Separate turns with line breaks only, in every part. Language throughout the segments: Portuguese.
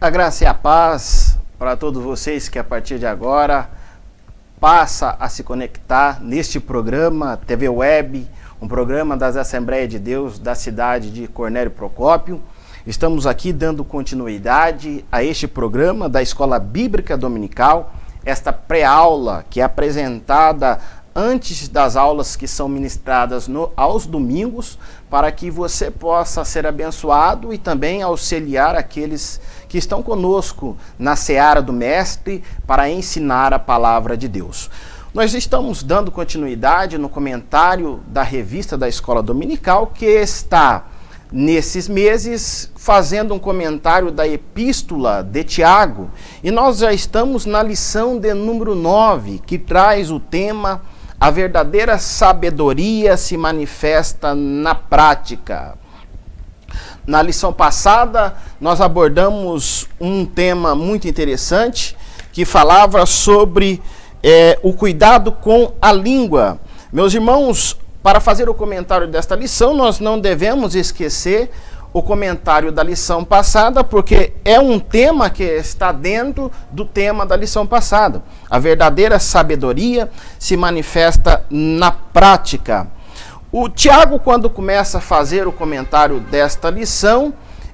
A graça e a paz para todos vocês que a partir de agora passa a se conectar neste programa TV Web, um programa das Assembleias de Deus da cidade de Cornélio Procópio. Estamos aqui dando continuidade a este programa da Escola Bíblica Dominical, esta pré-aula que é apresentada antes das aulas que são ministradas aos domingos, para que você possa ser abençoado e também auxiliar aqueles que estão conosco na seara do Mestre para ensinar a palavra de Deus. Nós estamos dando continuidade no comentário da revista da Escola Dominical, que está, nesses meses, fazendo um comentário da Epístola de Tiago, e nós já estamos na lição de número 9, que traz o tema "A verdadeira sabedoria se manifesta na prática". Na lição passada, nós abordamos um tema muito interessante, que falava sobre o cuidado com a língua. Meus irmãos, para fazer o comentário desta lição, nós não devemos esquecer o comentário da lição passada, porque é um tema que está dentro do tema da lição passada. A verdadeira sabedoria se manifesta na prática. O Tiago, quando começa a fazer o comentário desta lição,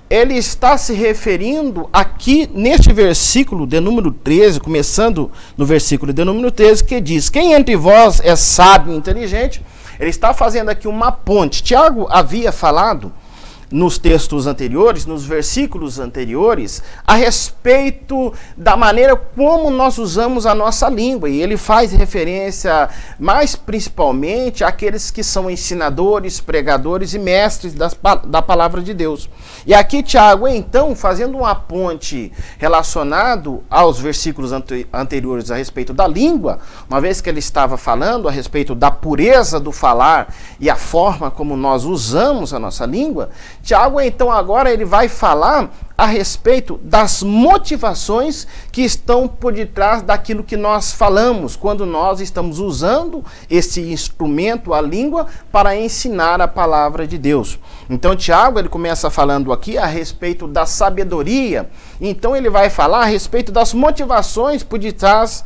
ele está se referindo aqui neste versículo de número 13, começando no versículo de número 13, que diz: "Quem entre vós é sábio e inteligente?" Ele está fazendo aqui uma ponte. Tiago havia falado nos textos anteriores, nos versículos anteriores, a respeito da maneira como nós usamos a nossa língua. E ele faz referência mais principalmente àqueles que são ensinadores, pregadores e mestres da palavra de Deus. E aqui Tiago, então, fazendo uma ponte relacionado aos versículos anteriores a respeito da língua, uma vez que ele estava falando a respeito da pureza do falar e a forma como nós usamos a nossa língua, Tiago, então, agora ele vai falar a respeito das motivações que estão por detrás daquilo que nós falamos, quando nós estamos usando esse instrumento, a língua, para ensinar a palavra de Deus. Então, Tiago, ele começa falando aqui a respeito da sabedoria, então ele vai falar a respeito das motivações por detrás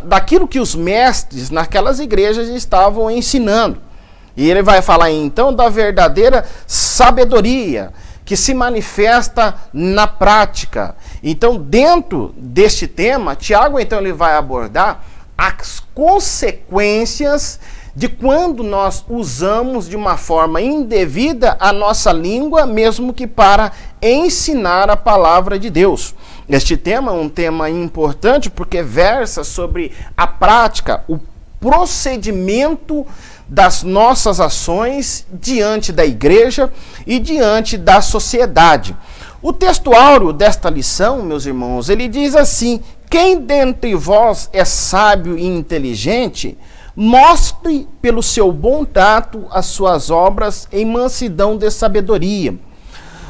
daquilo que os mestres naquelas igrejas estavam ensinando. E ele vai falar então da verdadeira sabedoria que se manifesta na prática. Então, dentro deste tema, Tiago então ele vai abordar as consequências de quando nós usamos de uma forma indevida a nossa língua, mesmo que para ensinar a palavra de Deus. Este tema é um tema importante porque versa sobre a prática, o procedimento das nossas ações diante da igreja e diante da sociedade. O texto áureo desta lição, meus irmãos, ele diz assim: "Quem dentre vós é sábio e inteligente, mostre pelo seu bom trato as suas obras em mansidão de sabedoria."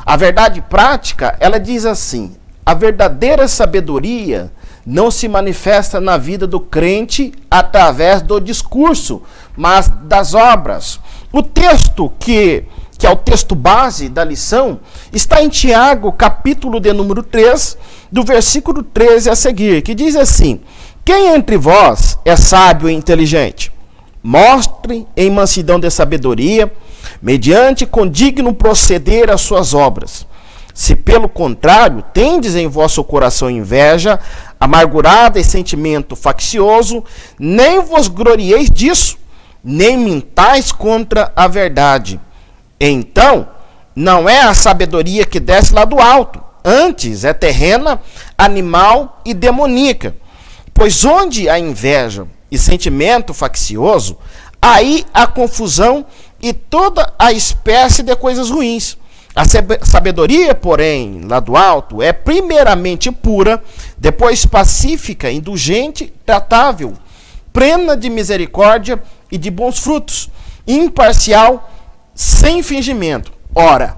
A verdade prática, ela diz assim: a verdadeira sabedoria não se manifesta na vida do crente através do discurso, mas das obras. O texto que é o texto base da lição está em Tiago, capítulo de número 3, do versículo 13 a seguir, que diz assim: "Quem entre vós é sábio e inteligente? Mostre em mansidão de sabedoria, mediante condigno proceder as suas obras. Se pelo contrário tendes em vosso coração inveja, amargurada e sentimento faccioso, nem vos glorieis disso, nem mintais contra a verdade. Então, não é a sabedoria que desce lá do alto, antes é terrena, animal e demoníaca. Pois onde há inveja e sentimento faccioso, aí há confusão e toda a espécie de coisas ruins. A sabedoria, porém, lá do alto, é primeiramente pura, depois pacífica, indulgente, tratável, plena de misericórdia e de bons frutos, imparcial, sem fingimento. Ora,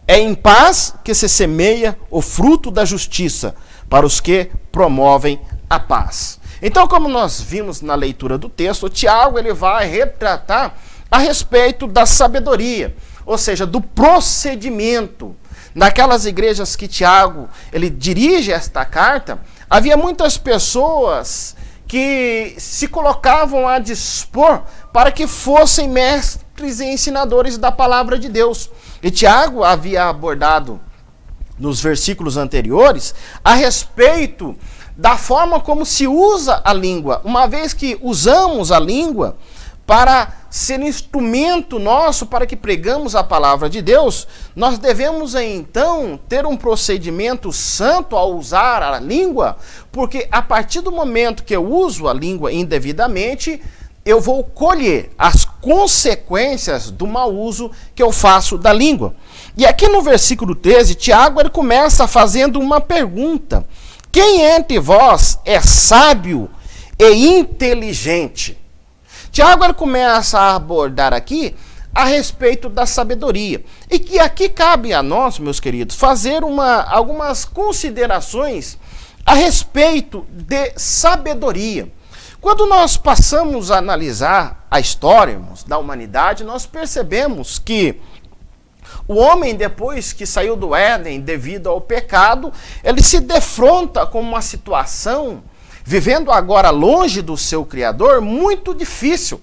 é em paz que se semeia o fruto da justiça para os que promovem a paz." Então, como nós vimos na leitura do texto, o Tiago ele vai retratar a respeito da sabedoria, ou seja, do procedimento naquelas igrejas que Tiago ele dirige esta carta, havia muitas pessoas que se colocavam a dispor para que fossem mestres e ensinadores da palavra de Deus. E Tiago havia abordado nos versículos anteriores a respeito da forma como se usa a língua. Uma vez que usamos a língua para ser instrumento nosso para que pregamos a palavra de Deus, nós devemos então ter um procedimento santo ao usar a língua, porque a partir do momento que eu uso a língua indevidamente, eu vou colher as consequências do mau uso que eu faço da língua. E aqui no versículo 13, Tiago ele começa fazendo uma pergunta: quem entre vós é sábio e inteligente? Tiago ele começa a abordar aqui a respeito da sabedoria. E que aqui cabe a nós, meus queridos, fazer algumas considerações a respeito de sabedoria. Quando nós passamos a analisar a história da humanidade, nós percebemos que o homem, depois que saiu do Éden devido ao pecado, ele se defronta com uma situação, vivendo agora longe do seu Criador, muito difícil.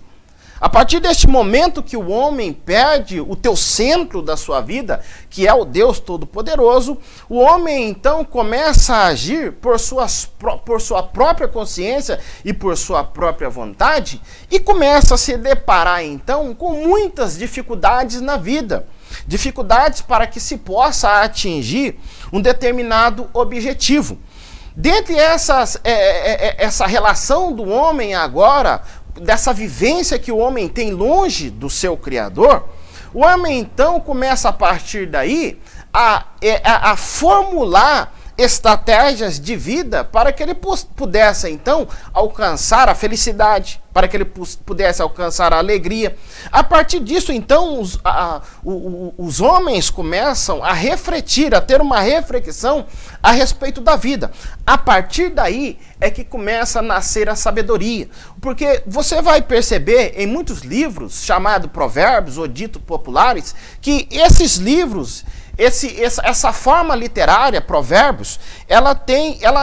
A partir deste momento que o homem perde o teu centro da sua vida, que é o Deus Todo-Poderoso, o homem então começa a agir por sua própria consciência e por sua própria vontade, e começa a se deparar então com muitas dificuldades na vida. Dificuldades para que se possa atingir um determinado objetivo. Dentre essa relação do homem agora, dessa vivência que o homem tem longe do seu Criador, o homem então começa a partir daí a formular estratégias de vida para que ele pudesse então alcançar a felicidade, para que ele pudesse alcançar a alegria. A partir disso então os homens começam a refletir, a ter uma reflexão a respeito da vida. A partir daí é que começa a nascer a sabedoria, porque você vai perceber em muitos livros chamados provérbios ou ditos populares que esses livros, essa forma literária, provérbios, ela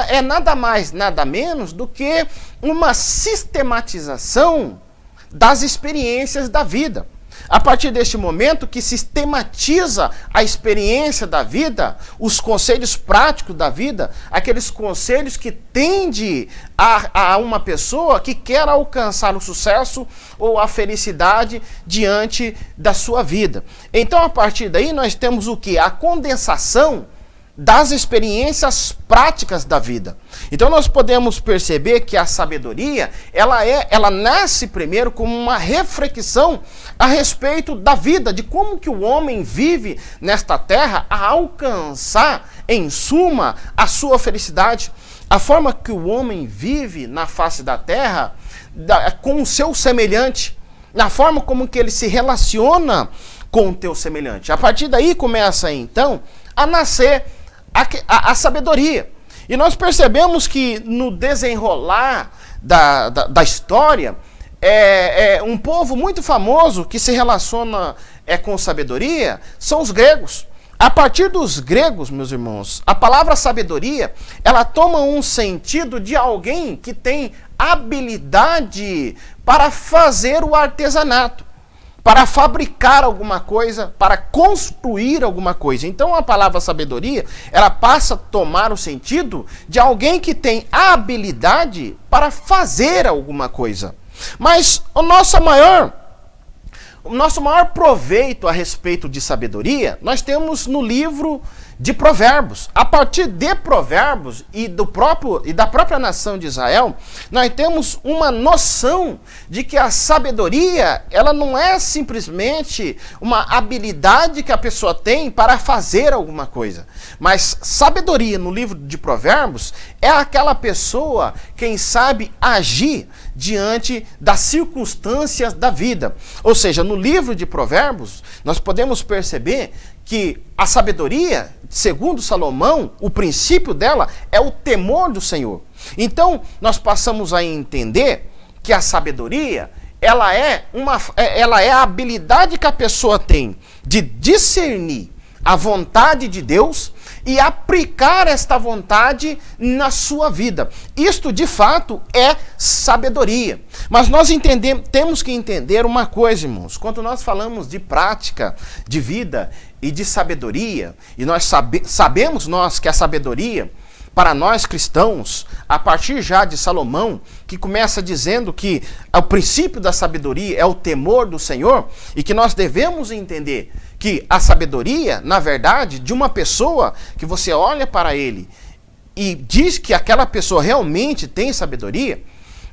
é nada mais, nada menos do que uma sistematização das experiências da vida. A partir deste momento que sistematiza a experiência da vida, os conselhos práticos da vida, aqueles conselhos que tendem a uma pessoa que quer alcançar o sucesso ou a felicidade diante da sua vida. Então, a partir daí, nós temos o quê? A condensação das experiências práticas da vida. Então nós podemos perceber que a sabedoria, ela nasce primeiro como uma reflexão a respeito da vida, de como que o homem vive nesta terra a alcançar, em suma, a sua felicidade. A forma que o homem vive na face da terra com o seu semelhante, na forma como que ele se relaciona com o teu semelhante. A partir daí começa então a nascer a sabedoria. E nós percebemos que no desenrolar da história, um povo muito famoso que se relaciona com sabedoria são os gregos. A partir dos gregos, meus irmãos, a palavra sabedoria, ela toma um sentido de alguém que tem habilidade para fazer o artesanato, para fabricar alguma coisa, para construir alguma coisa. Então a palavra sabedoria, ela passa a tomar o sentido de alguém que tem a habilidade para fazer alguma coisa. Mas o nosso maior proveito a respeito de sabedoria, nós temos no livro de Provérbios. A partir de Provérbios e da própria nação de Israel, nós temos uma noção de que a sabedoria, ela não é simplesmente uma habilidade que a pessoa tem para fazer alguma coisa. Mas sabedoria no livro de Provérbios é aquela pessoa quem sabe agir diante das circunstâncias da vida. Ou seja, no livro de Provérbios, nós podemos perceber que a sabedoria, segundo Salomão, o princípio dela é o temor do Senhor. Então, nós passamos a entender que a sabedoria, ela é a habilidade que a pessoa tem de discernir a vontade de Deus e aplicar esta vontade na sua vida. Isto, de fato, é sabedoria. Mas nós temos que entender uma coisa, irmãos. Quando nós falamos de prática de vida e de sabedoria, e nós sabemos nós que a sabedoria, para nós cristãos, a partir já de Salomão, que começa dizendo que o princípio da sabedoria é o temor do Senhor, e que nós devemos entender que a sabedoria, na verdade, de uma pessoa que você olha para ele e diz que aquela pessoa realmente tem sabedoria,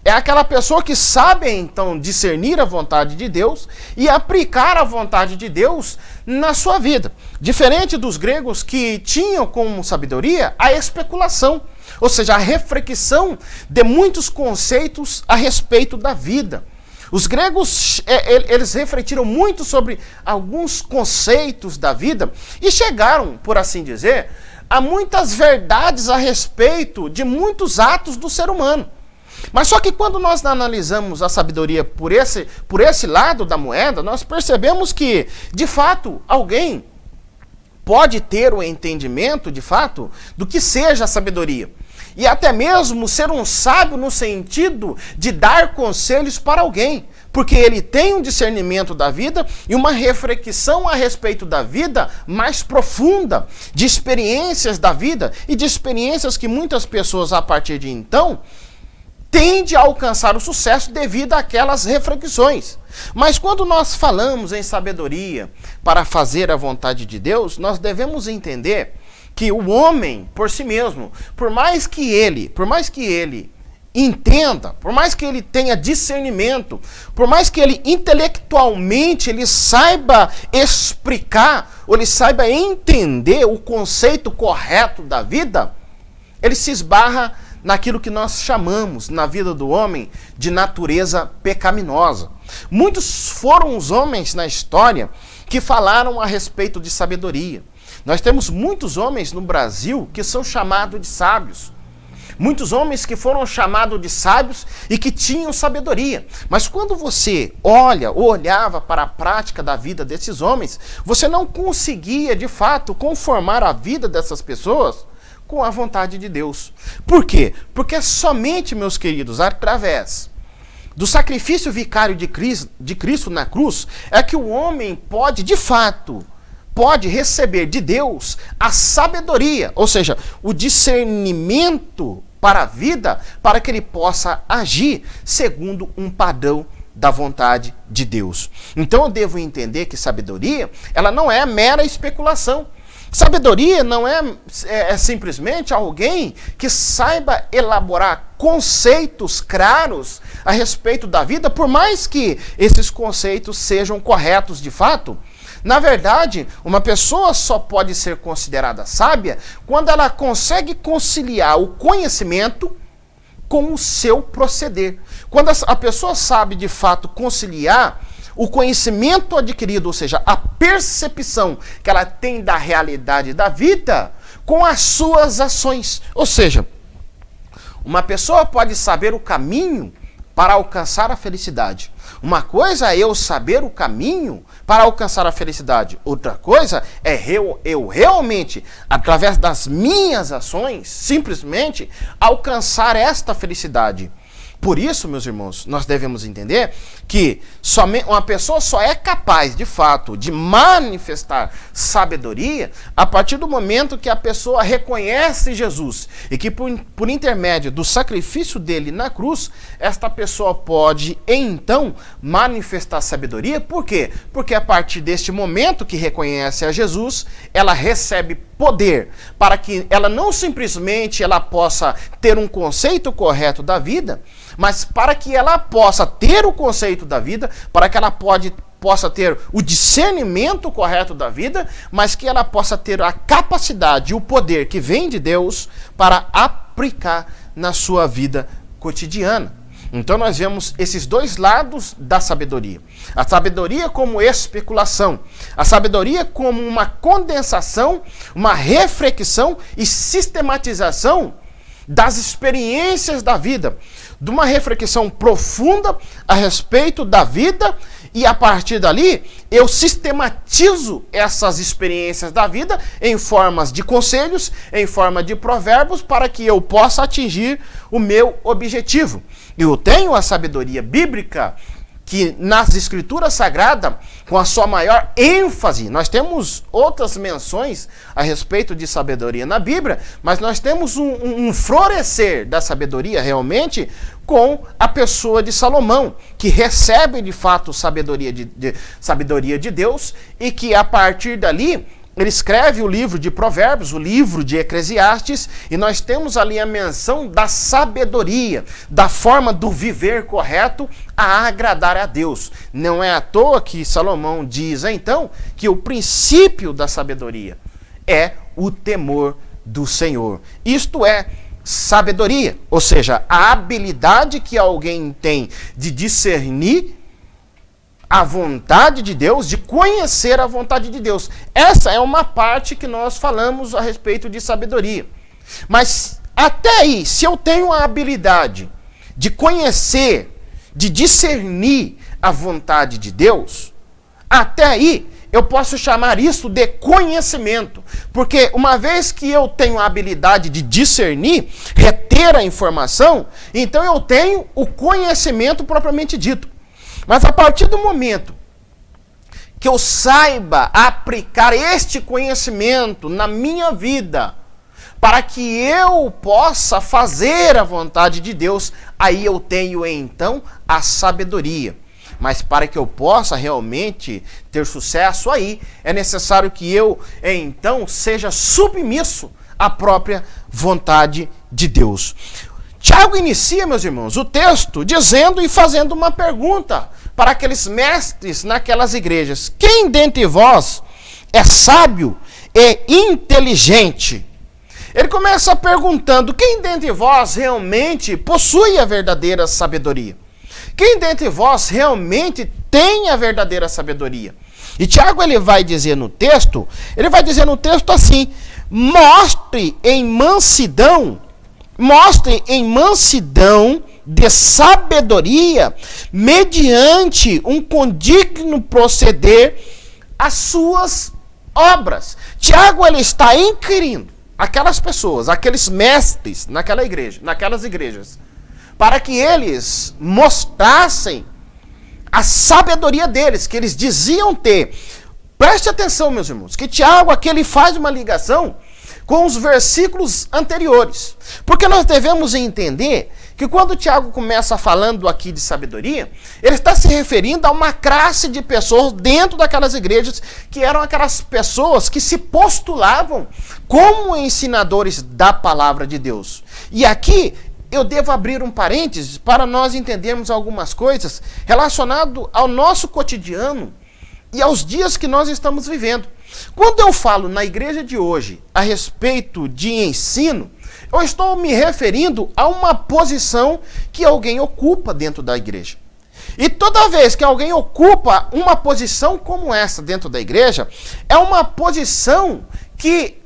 é aquela pessoa que sabe, então, discernir a vontade de Deus e aplicar a vontade de Deus na sua vida. Diferente dos gregos que tinham como sabedoria a especulação, ou seja, a reflexão de muitos conceitos a respeito da vida. Os gregos, eles refletiram muito sobre alguns conceitos da vida e chegaram, por assim dizer, a muitas verdades a respeito de muitos atos do ser humano. Mas só que quando nós analisamos a sabedoria por esse lado da moeda, nós percebemos que, de fato, alguém pode ter o entendimento, de fato, do que seja a sabedoria. E até mesmo ser um sábio no sentido de dar conselhos para alguém. Porque ele tem um discernimento da vida e uma reflexão a respeito da vida mais profunda, de experiências da vida e de experiências que muitas pessoas, a partir de então, tende a alcançar o sucesso devido àquelas reflexões. Mas quando nós falamos em sabedoria para fazer a vontade de Deus, nós devemos entender que o homem, por si mesmo, por mais que ele entenda, por mais que ele tenha discernimento, por mais que ele intelectualmente ele saiba explicar, ou ele saiba entender o conceito correto da vida, ele se esbarra naquilo que nós chamamos, na vida do homem, de natureza pecaminosa. Muitos foram os homens na história que falaram a respeito de sabedoria. Nós temos muitos homens no Brasil que são chamados de sábios. Muitos homens que foram chamados de sábios e que tinham sabedoria. Mas quando você olhava para a prática da vida desses homens, você não conseguia, de fato, conformar a vida dessas pessoas com a vontade de Deus. Por quê? Porque somente, meus queridos, através do sacrifício vicário de Cristo na cruz, é que o homem pode, de fato, receber de Deus a sabedoria, ou seja, o discernimento para a vida, para que ele possa agir segundo um padrão da vontade de Deus. Então eu devo entender que sabedoria, ela não é mera especulação. Sabedoria não é simplesmente alguém que saiba elaborar conceitos claros a respeito da vida, por mais que esses conceitos sejam corretos de fato. Na verdade, uma pessoa só pode ser considerada sábia quando ela consegue conciliar o conhecimento com o seu proceder. Quando a pessoa sabe de fato conciliar o conhecimento adquirido, ou seja, a percepção que ela tem da realidade da vida com as suas ações. Ou seja, uma pessoa pode saber o caminho para alcançar a felicidade. Uma coisa é eu saber o caminho para alcançar a felicidade. Outra coisa é eu realmente, através das minhas ações, simplesmente alcançar esta felicidade. Por isso, meus irmãos, nós devemos entender que uma pessoa só é capaz, de fato, de manifestar sabedoria a partir do momento que a pessoa reconhece Jesus e que, por intermédio do sacrifício dele na cruz, esta pessoa pode, então, manifestar sabedoria. Por quê? Porque a partir deste momento que reconhece a Jesus, ela recebe poder para que ela não simplesmente possa ter um conceito correto da vida, mas para que ela possa ter o conceito da vida, para que ela possa ter o discernimento correto da vida, mas que ela possa ter a capacidade e o poder que vem de Deus para aplicar na sua vida cotidiana. Então nós vemos esses dois lados da sabedoria. A sabedoria como especulação, a sabedoria como uma condensação, uma reflexão e sistematização das experiências da vida, de uma reflexão profunda a respeito da vida e a partir dali eu sistematizo essas experiências da vida em formas de conselhos, em forma de provérbios, para que eu possa atingir o meu objetivo. Eu tenho a sabedoria bíblica, que nas escrituras sagradas, com a sua maior ênfase, nós temos outras menções a respeito de sabedoria na Bíblia, mas nós temos um florescer da sabedoria realmente com a pessoa de Salomão, que recebe de fato sabedoria de Deus, e que a partir dali ele escreve o livro de Provérbios, o livro de Eclesiastes, e nós temos ali a menção da sabedoria, da forma do viver correto a agradar a Deus. Não é à toa que Salomão diz, então, que o princípio da sabedoria é o temor do Senhor. Isto é sabedoria, ou seja, a habilidade que alguém tem de discernir a vontade de Deus, de conhecer a vontade de Deus. Essa é uma parte que nós falamos a respeito de sabedoria. Mas até aí, se eu tenho a habilidade de conhecer, de discernir a vontade de Deus, até aí eu posso chamar isso de conhecimento. Porque uma vez que eu tenho a habilidade de discernir, reter a informação, então eu tenho o conhecimento propriamente dito. Mas a partir do momento que eu saiba aplicar este conhecimento na minha vida, para que eu possa fazer a vontade de Deus, aí eu tenho então a sabedoria. Mas para que eu possa realmente ter sucesso aí, é necessário que eu então seja submisso à própria vontade de Deus. Tiago inicia, meus irmãos, o texto dizendo e fazendo uma pergunta para aqueles mestres naquelas igrejas. Quem dentre vós é sábio e inteligente? Ele começa perguntando, quem dentre vós realmente possui a verdadeira sabedoria? Quem dentre vós realmente tem a verdadeira sabedoria? E Tiago ele vai dizer no texto assim, mostre em mansidão de sabedoria, mediante um condigno proceder, as suas obras. Tiago ele está inquirindo aquelas pessoas, aqueles mestres naquelas igrejas, para que eles mostrassem a sabedoria deles, que eles diziam ter. Preste atenção, meus irmãos, que Tiago aqui ele faz uma ligação com os versículos anteriores. Porque nós devemos entender que quando Tiago começa falando aqui de sabedoria, ele está se referindo a uma classe de pessoas dentro daquelas igrejas, que eram aquelas pessoas que se postulavam como ensinadores da palavra de Deus. E aqui eu devo abrir um parênteses para nós entendermos algumas coisas relacionadas ao nosso cotidiano e aos dias que nós estamos vivendo. Quando eu falo na igreja de hoje a respeito de ensino, eu estou me referindo a uma posição que alguém ocupa dentro da igreja. E toda vez que alguém ocupa uma posição como essa dentro da igreja, é uma posição que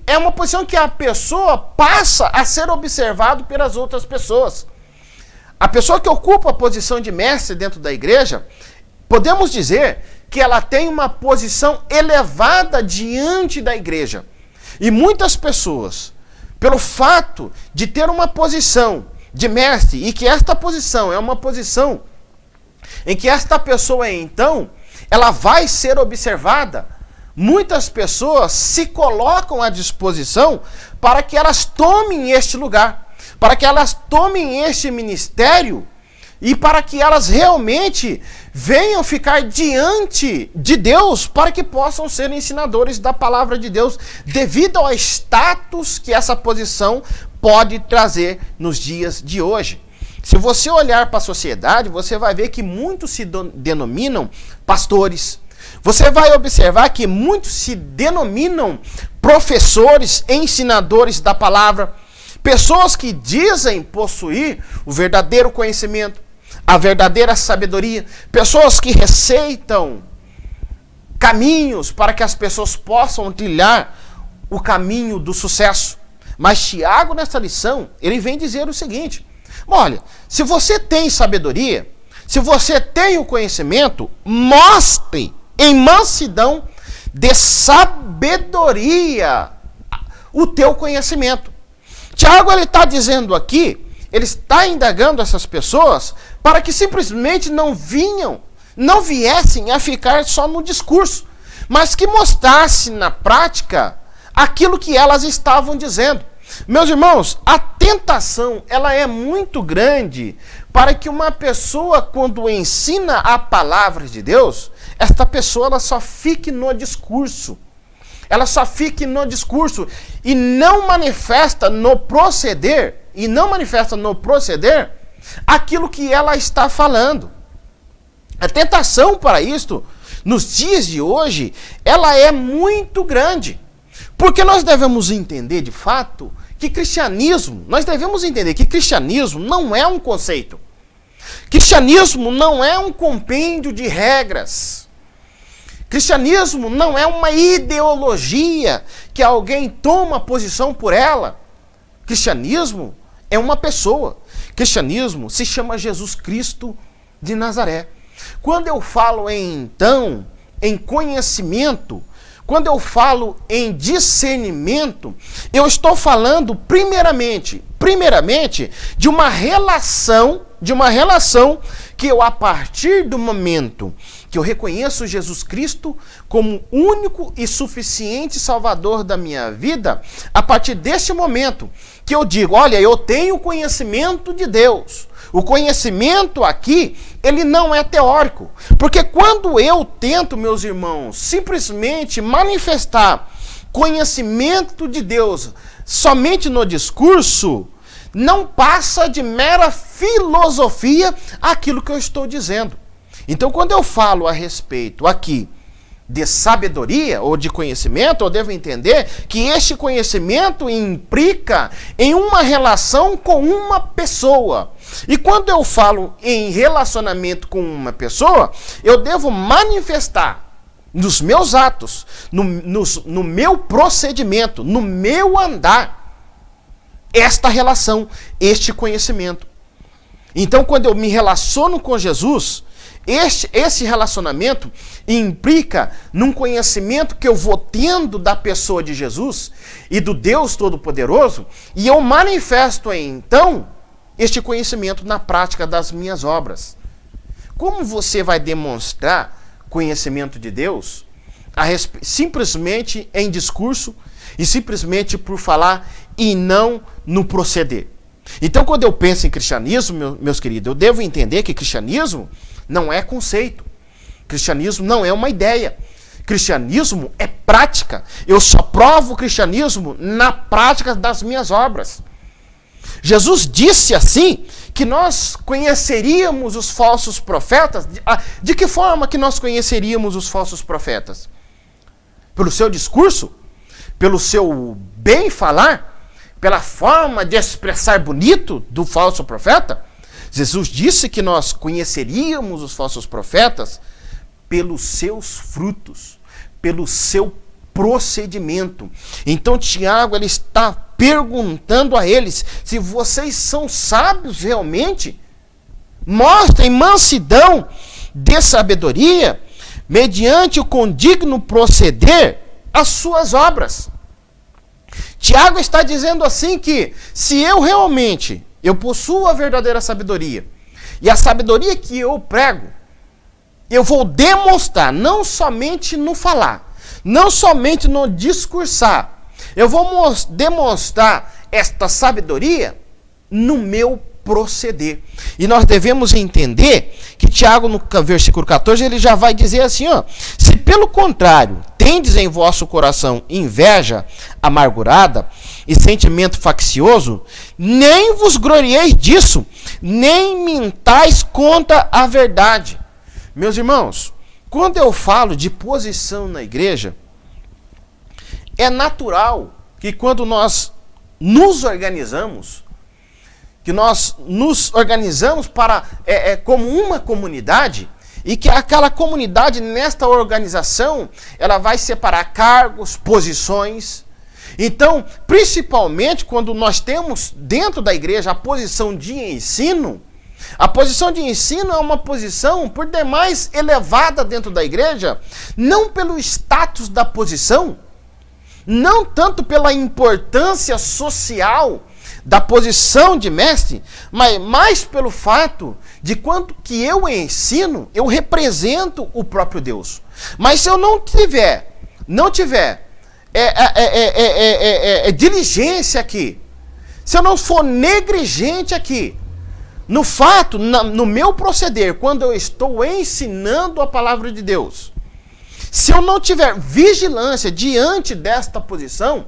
a pessoa passa a ser observado pelas outras pessoas. A pessoa que ocupa a posição de mestre dentro da igreja, podemos dizer que ela tem uma posição elevada diante da igreja. E muitas pessoas, pelo fato de ter uma posição de mestre, e que esta posição é uma posição em que esta pessoa, então, ela vai ser observada, muitas pessoas se colocam à disposição para que elas tomem este lugar, para que elas tomem este ministério, e para que elas realmente venham ficar diante de Deus, para que possam ser ensinadores da palavra de Deus, devido ao status que essa posição pode trazer nos dias de hoje. Se você olhar para a sociedade, você vai ver que muitos se denominam pastores. Você vai observar que muitos se denominam professores, ensinadores da palavra. Pessoas que dizem possuir o verdadeiro conhecimento, a verdadeira sabedoria. Pessoas que receitam caminhos para que as pessoas possam trilhar o caminho do sucesso. Mas Tiago, nessa lição, ele vem dizer o seguinte: olha, se você tem sabedoria, Se você tem o conhecimento, mostre em mansidão de sabedoria o teu conhecimento. Tiago, ele está dizendo aqui, ele está indagando essas pessoas para que simplesmente não viessem a ficar só no discurso, mas que mostrassem na prática aquilo que elas estavam dizendo. Meus irmãos, a tentação, ela é muito grande para que uma pessoa, quando ensina a palavra de Deus, esta pessoa ela só fique no discurso. Ela só fique no discurso e não manifesta no proceder, aquilo que ela está falando. A tentação para isto, nos dias de hoje, ela é muito grande. Porque nós devemos entender, de fato, que cristianismo não é um conceito. Cristianismo não é um compêndio de regras. Cristianismo não é uma ideologia que alguém toma posição por ela. Cristianismo é uma pessoa. Cristianismo se chama Jesus Cristo de Nazaré. Quando eu falo então em conhecimento, quando eu falo em discernimento, eu estou falando primeiramente de uma relação que eu, a partir do momento que eu reconheço Jesus Cristo como único e suficiente Salvador da minha vida, a partir deste momento que eu digo, olha, eu tenho conhecimento de Deus. O conhecimento aqui, ele não é teórico. Porque quando eu tento, meus irmãos, simplesmente manifestar conhecimento de Deus somente no discurso, não passa de mera filosofia aquilo que eu estou dizendo. Então, quando eu falo a respeito aqui de sabedoria ou de conhecimento, eu devo entender que este conhecimento implica em uma relação com uma pessoa. E quando eu falo em relacionamento com uma pessoa, eu devo manifestar nos meus atos, no meu procedimento, no meu andar, esta relação, este conhecimento. Então, quando eu me relaciono com Jesus, esse relacionamento implica num conhecimento que eu vou tendo da pessoa de Jesus e do Deus Todo-Poderoso, e eu manifesto então este conhecimento na prática das minhas obras. Como você vai demonstrar conhecimento de Deus? Simplesmente em discurso e simplesmente por falar e não no proceder. Então, quando eu penso em cristianismo, meus queridos, eu devo entender que cristianismo não é conceito. Cristianismo não é uma ideia. Cristianismo é prática. Eu só provo o cristianismo na prática das minhas obras. Jesus disse assim que nós conheceríamos os falsos profetas. De que forma que nós conheceríamos os falsos profetas? Pelo seu discurso? Pelo seu bem falar? Pela forma de expressar bonito do falso profeta? Jesus disse que nós conheceríamos os falsos profetas pelos seus frutos, pelo seu procedimento. Então Tiago ele está perguntando a eles: se vocês são sábios realmente, mostrem mansidão de sabedoria, mediante o condigno proceder as suas obras. Tiago está dizendo assim que se eu realmente possuo a verdadeira sabedoria, e a sabedoria que eu prego, eu vou demonstrar, não somente no falar, não somente no discursar, eu vou demonstrar esta sabedoria no meu proceder. E nós devemos entender que Tiago, no versículo 14, ele já vai dizer assim, ó: se pelo contrário tendes em vosso coração inveja amargurada e sentimento faccioso, nem vos glorieis disso, nem mintais contra a verdade. Meus irmãos, quando eu falo de posição na igreja, é natural que quando nós nos organizamos, para como uma comunidade, e que aquela comunidade, nesta organização, ela vai separar cargos, posições. Então, principalmente quando nós temos dentro da igreja a posição de ensino, A posição de ensino é uma posição por demais elevada dentro da igreja, não pelo status da posição, não tanto pela importância social da posição de mestre, mas mais pelo fato de quanto que eu ensino, eu represento o próprio Deus. Mas se eu não tiver diligência aqui, se eu não for negligente aqui, no fato, no meu proceder, quando eu estou ensinando a palavra de Deus, se eu não tiver vigilância diante desta posição,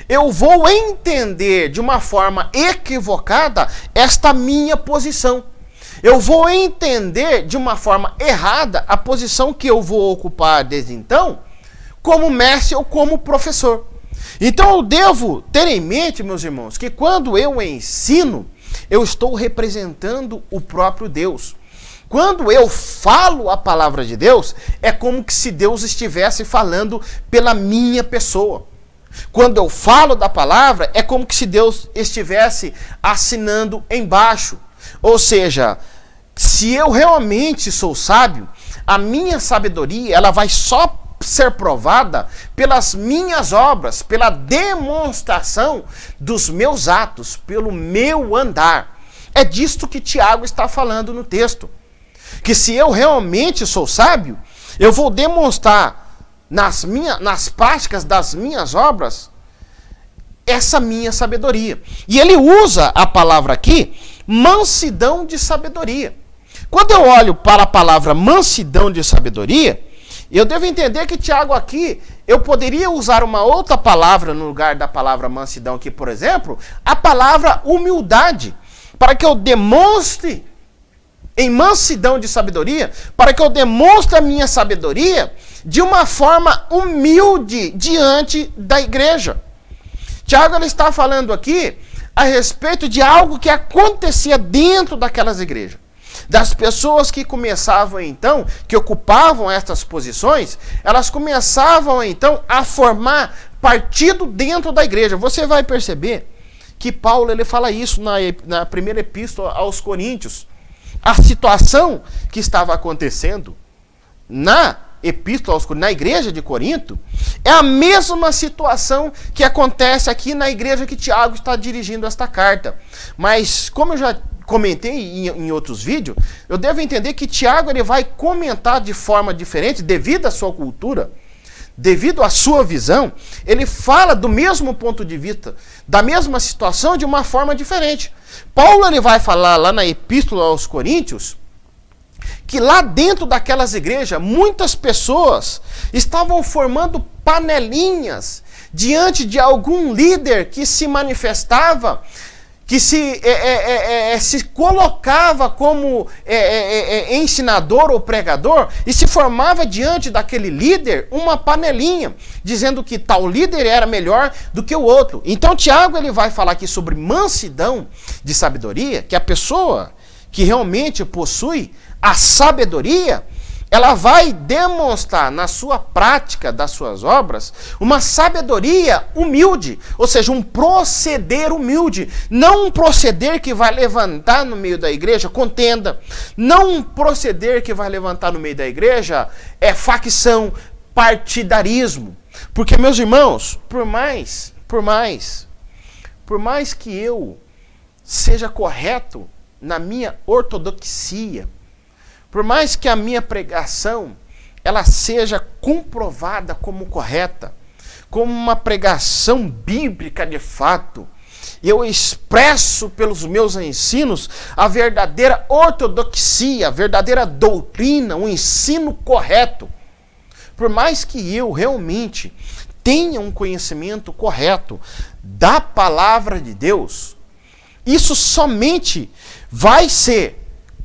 eu vou entender de uma forma equivocada esta minha posição. Eu vou entender de uma forma errada a posição que eu vou ocupar desde então, como mestre ou como professor. Então eu devo ter em mente, meus irmãos, que quando eu ensino, eu estou representando o próprio Deus. Quando eu falo a palavra de Deus, é como que se Deus estivesse falando pela minha pessoa. Quando eu falo da palavra, é como que se Deus estivesse assinando embaixo. Ou seja, se eu realmente sou sábio, a minha sabedoria ela vai só ser provada pelas minhas obras, pela demonstração dos meus atos, pelo meu andar. É disto que Tiago está falando no texto. Que se eu realmente sou sábio, eu vou demonstrar nas práticas das minhas obras essa minha sabedoria. E ele usa a palavra aqui, mansidão de sabedoria. Quando eu olho para a palavra mansidão de sabedoria, eu devo entender que Tiago aqui, eu poderia usar uma outra palavra no lugar da palavra mansidão aqui, por exemplo, a palavra humildade, para que eu demonstre em mansidão de sabedoria, para que eu demonstre a minha sabedoria de uma forma humilde diante da igreja. Tiago ele está falando aqui a respeito de algo que acontecia dentro daquelas igrejas. Das pessoas que começavam então, que ocupavam essas posições, elas começavam então a formar partido dentro da igreja. Você vai perceber que Paulo ele fala isso na primeira epístola aos Coríntios. A situação que estava acontecendo na epístola aos Coríntios, na igreja de Corinto, é a mesma situação que acontece aqui na igreja que Tiago está dirigindo esta carta. Mas como eu já comentei em outros vídeos, eu devo entender que Tiago ele vai comentar de forma diferente, devido à sua cultura, devido à sua visão, ele fala do mesmo ponto de vista, da mesma situação, de uma forma diferente. Paulo ele vai falar lá na Epístola aos Coríntios, que lá dentro daquelas igrejas, muitas pessoas estavam formando panelinhas diante de algum líder que se manifestava, que se colocava como ensinador ou pregador e se formava diante daquele líder uma panelinha, dizendo que tal líder era melhor do que o outro. Então Tiago ele vai falar aqui sobre mansidão de sabedoria, que a pessoa que realmente possui a sabedoria, ela vai demonstrar na sua prática das suas obras uma sabedoria humilde, ou seja, um proceder humilde, não um proceder que vai levantar no meio da igreja contenda, não um proceder que vai levantar no meio da igreja facção, partidarismo. Porque, meus irmãos, por mais que eu seja correto na minha ortodoxia, por mais que a minha pregação ela seja comprovada como correta, como uma pregação bíblica de fato, eu expresso pelos meus ensinos a verdadeira ortodoxia, a verdadeira doutrina, o ensino correto. Por mais que eu realmente tenha um conhecimento correto da palavra de Deus, isso somente vai ser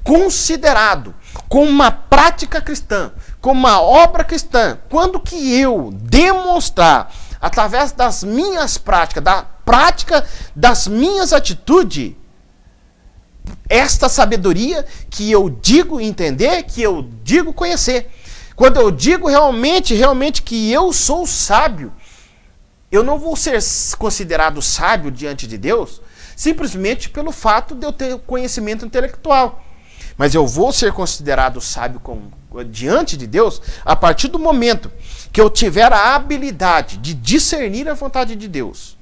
considerado como uma prática cristã, como uma obra cristã, quando que eu demonstrar, através das minhas práticas, da prática das minhas atitudes, esta sabedoria que eu digo entender, que eu digo conhecer. Quando eu digo realmente que eu sou sábio, eu não vou ser considerado sábio diante de Deus simplesmente pelo fato de eu ter conhecimento intelectual. Mas eu vou ser considerado sábio diante de Deus a partir do momento que eu tiver a habilidade de discernir a vontade de Deus.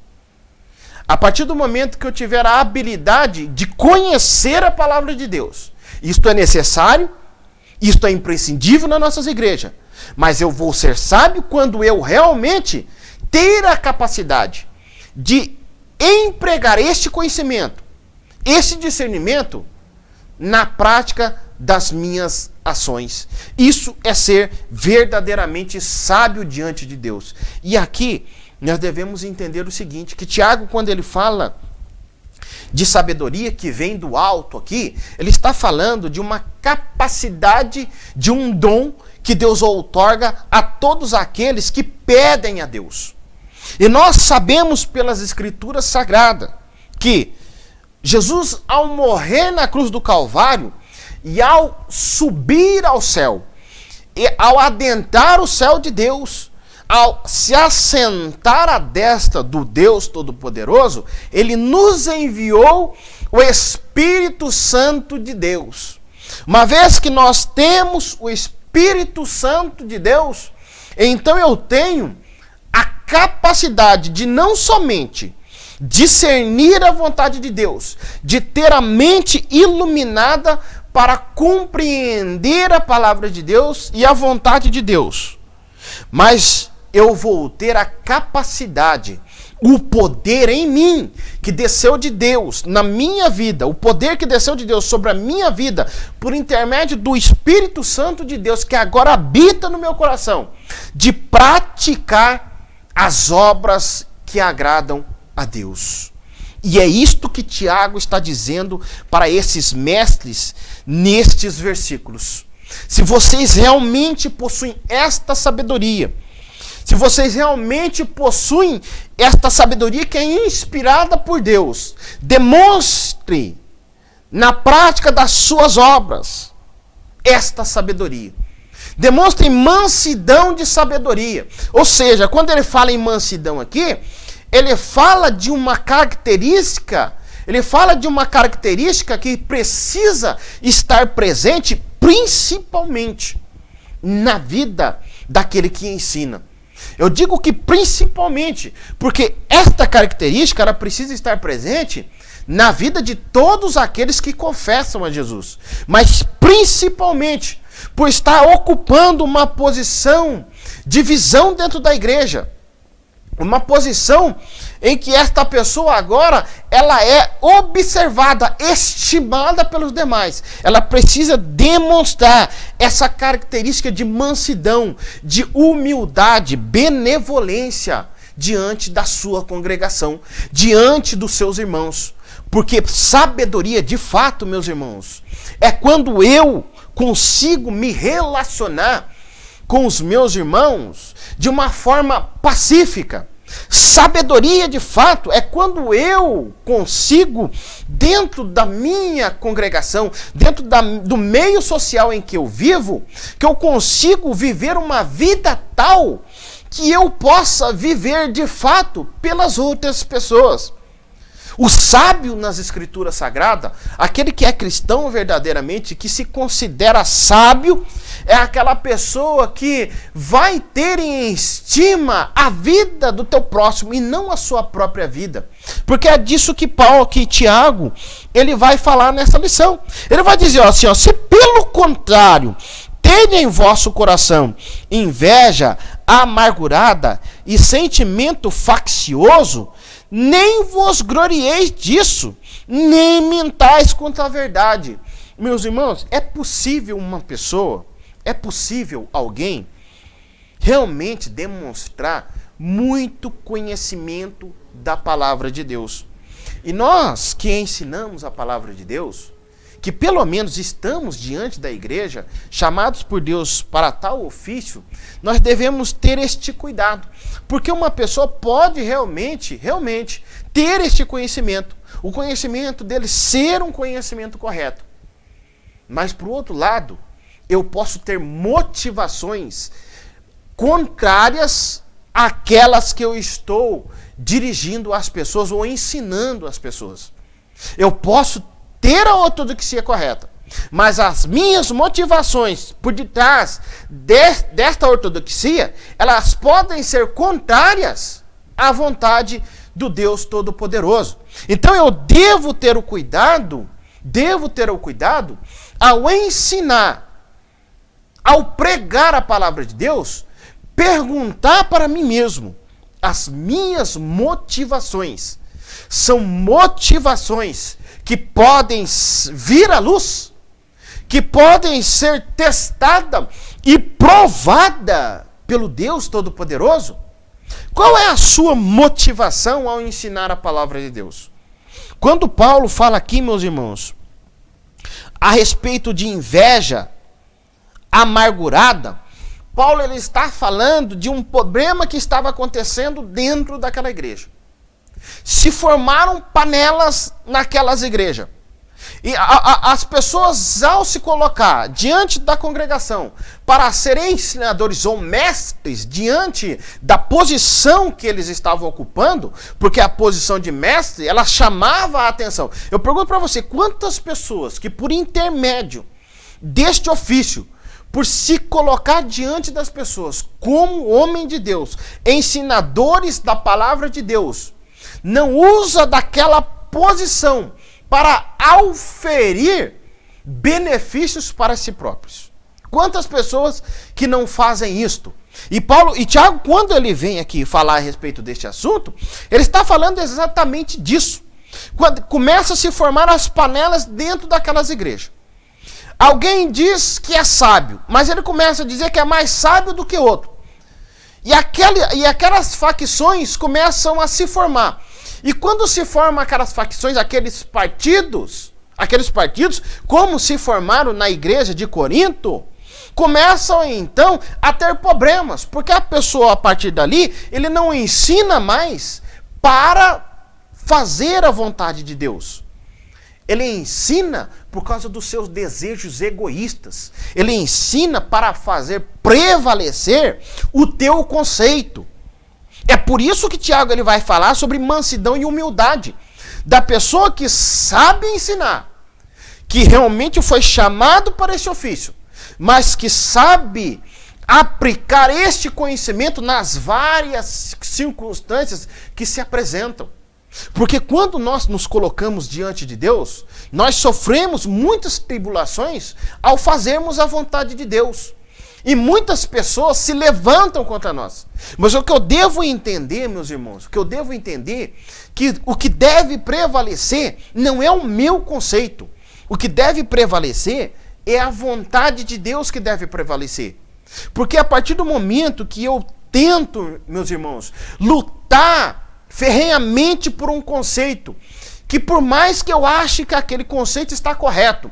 A partir do momento que eu tiver a habilidade de conhecer a palavra de Deus. Isto é necessário, isto é imprescindível nas nossas igrejas. Mas eu vou ser sábio quando eu realmente ter a capacidade de empregar este conhecimento, esse discernimento na prática das minhas ações. Isso é ser verdadeiramente sábio diante de Deus. E aqui nós devemos entender o seguinte, que Tiago, quando ele fala de sabedoria que vem do alto aqui, ele está falando de uma capacidade, de um dom que Deus outorga a todos aqueles que pedem a Deus. E nós sabemos pelas Escrituras Sagradas que Jesus, ao morrer na cruz do Calvário e ao subir ao céu, e ao adentrar o céu de Deus, ao se assentar à destra do Deus Todo-Poderoso, ele nos enviou o Espírito Santo de Deus. Uma vez que nós temos o Espírito Santo de Deus, então eu tenho a capacidade de não somente discernir a vontade de Deus, de ter a mente iluminada para compreender a palavra de Deus e a vontade de Deus, mas eu vou ter a capacidade, o poder em mim, que desceu de Deus na minha vida, o poder que desceu de Deus sobre a minha vida, por intermédio do Espírito Santo de Deus, que agora habita no meu coração, de praticar as obras que agradam a Deus. E é isto que Tiago está dizendo para esses mestres nestes versículos. Se vocês realmente possuem esta sabedoria, se vocês realmente possuem esta sabedoria que é inspirada por Deus, demonstre na prática das suas obras esta sabedoria. Demonstre mansidão de sabedoria. Ou seja, quando ele fala em mansidão aqui, ele fala de uma característica, que precisa estar presente principalmente na vida daquele que ensina. Eu digo que principalmente, porque esta característica ela precisa estar presente na vida de todos aqueles que confessam a Jesus. Mas principalmente por estar ocupando uma posição de visão dentro da igreja. Uma posição em que esta pessoa agora, ela é observada, estimada pelos demais. Ela precisa demonstrar essa característica de mansidão, de humildade, benevolência diante da sua congregação, diante dos seus irmãos. Porque sabedoria, de fato, meus irmãos, é quando eu consigo me relacionar com os meus irmãos de uma forma pacífica. Sabedoria, de fato, é quando eu consigo, dentro da minha congregação, dentro do meio social em que eu vivo, que eu consigo viver uma vida tal que eu possa viver, de fato, pelas outras pessoas. O sábio nas Escrituras Sagradas, aquele que é cristão verdadeiramente, que se considera sábio, é aquela pessoa que vai ter em estima a vida do teu próximo e não a sua própria vida. Porque é disso que Tiago, ele vai falar nessa lição. Ele vai dizer assim, se pelo contrário, tenha em vosso coração inveja amargurada e sentimento faccioso, nem vos glorieis disso, nem mentais contra a verdade. Meus irmãos, é possível uma pessoa, é possível alguém realmente demonstrar muito conhecimento da palavra de Deus. E nós que ensinamos a palavra de Deus, que pelo menos estamos diante da igreja, chamados por Deus para tal ofício, nós devemos ter este cuidado. Porque uma pessoa pode realmente ter este conhecimento, o conhecimento dele ser um conhecimento correto. Mas, por outro lado, eu posso ter motivações contrárias àquelas que eu estou dirigindo às pessoas ou ensinando às pessoas. Eu posso ter a ortodoxia correta, Mas as minhas motivações por detrás desta ortodoxia, elas podem ser contrárias à vontade do Deus Todo-Poderoso. Então eu devo ter o cuidado ao ensinar, ao pregar a palavra de Deus, perguntar para mim mesmo as minhas motivações. São motivações que podem vir à luz, que podem ser testada e provada pelo Deus Todo-Poderoso? Qual é a sua motivação ao ensinar a palavra de Deus? Quando Paulo fala aqui, meus irmãos, a respeito de inveja amargurada, Paulo ele está falando de um problema que estava acontecendo dentro daquela igreja. Se formaram panelas naquelas igrejas. E as pessoas, ao se colocar diante da congregação para serem ensinadores ou mestres, diante da posição que eles estavam ocupando, porque a posição de mestre, ela chamava a atenção. Eu pergunto para você, quantas pessoas que por intermédio deste ofício, por se colocar diante das pessoas como homem de Deus, ensinadores da palavra de Deus, não usa daquela posição para auferir benefícios para si próprios? Quantas pessoas que não fazem isto? E Tiago, quando ele vem aqui falar a respeito deste assunto, ele está falando exatamente disso. Quando começa a se formar as panelas dentro daquelas igrejas. Alguém diz que é sábio, mas ele começa a dizer que é mais sábio do que outro. E aquelas facções começam a se formar. E quando se formam aquelas facções, aqueles partidos, como se formaram na igreja de Corinto, começam então a ter problemas, porque a pessoa a partir dali, ele não ensina mais para fazer a vontade de Deus. Ele ensina por causa dos seus desejos egoístas. Ele ensina para fazer prevalecer o teu conceito. É por isso que Tiago ele vai falar sobre mansidão e humildade. Da pessoa que sabe ensinar, que realmente foi chamado para esse ofício, mas que sabe aplicar este conhecimento nas várias circunstâncias que se apresentam. Porque quando nós nos colocamos diante de Deus, nós sofremos muitas tribulações ao fazermos a vontade de Deus. E muitas pessoas se levantam contra nós. Mas o que eu devo entender, meus irmãos, que o que deve prevalecer não é o meu conceito. O que deve prevalecer é a vontade de Deus que deve prevalecer. Porque a partir do momento que eu tento, meus irmãos, lutar ferrenhamente por um conceito, que por mais que eu ache que aquele conceito está correto,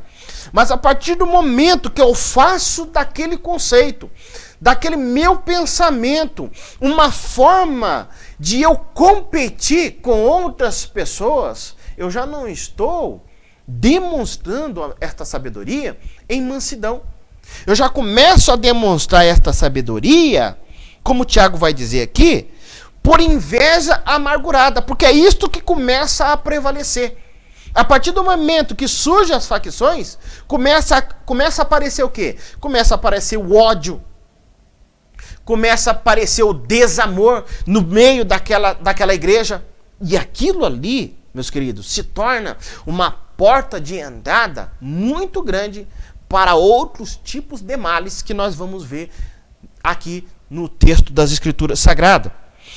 mas a partir do momento que eu faço daquele conceito, daquele meu pensamento, uma forma de eu competir com outras pessoas, eu já não estou demonstrando esta sabedoria em mansidão. Eu já começo a demonstrar esta sabedoria, como o Tiago vai dizer aqui, por inveja amargurada, porque é isto que começa a prevalecer. A partir do momento que surgem as facções, começa a aparecer o quê? Começa a aparecer o ódio, começa a aparecer o desamor no meio daquela igreja. E aquilo ali, meus queridos, se torna uma porta de entrada muito grande para outros tipos de males que nós vamos ver aqui no texto das Escrituras Sagradas.